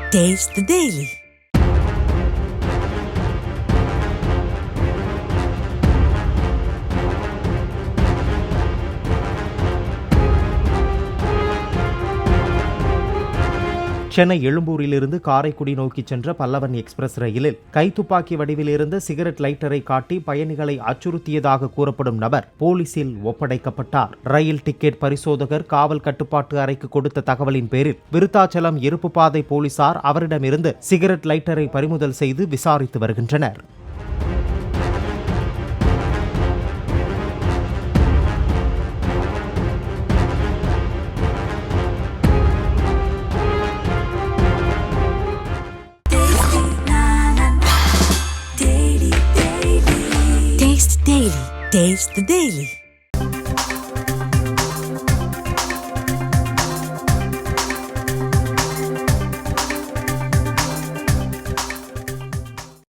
Taste the Daily. Chennai எழும்பூரிலிருந்து காரைக்குடி நோக்கி சென்ற பல்லவன் எக்ஸ்பிரஸ் ரயிலில் கைத்துப்பாக்கி வடிவில் இருந்த சிகரெட் லைட்டரை காட்டி பயணிகளை அச்சுறுத்தியதாக கூறப்படும் நபர் போலீசில் ஒப்படைக்கப்பட்டார். ரயில் டிக்கெட் பரிசோதகர் காவல் கட்டுப்பாட்டு அறைக்கு கொடுத்த தகவலின் பேரில் விருத்தாச்சலம் இருப்பு பாதை போலீசார் அவரிடமிருந்து சிகரெட் லைட்டரை பறிமுதல் செய்து விசாரித்து வருகின்றனர். Taste the Daily.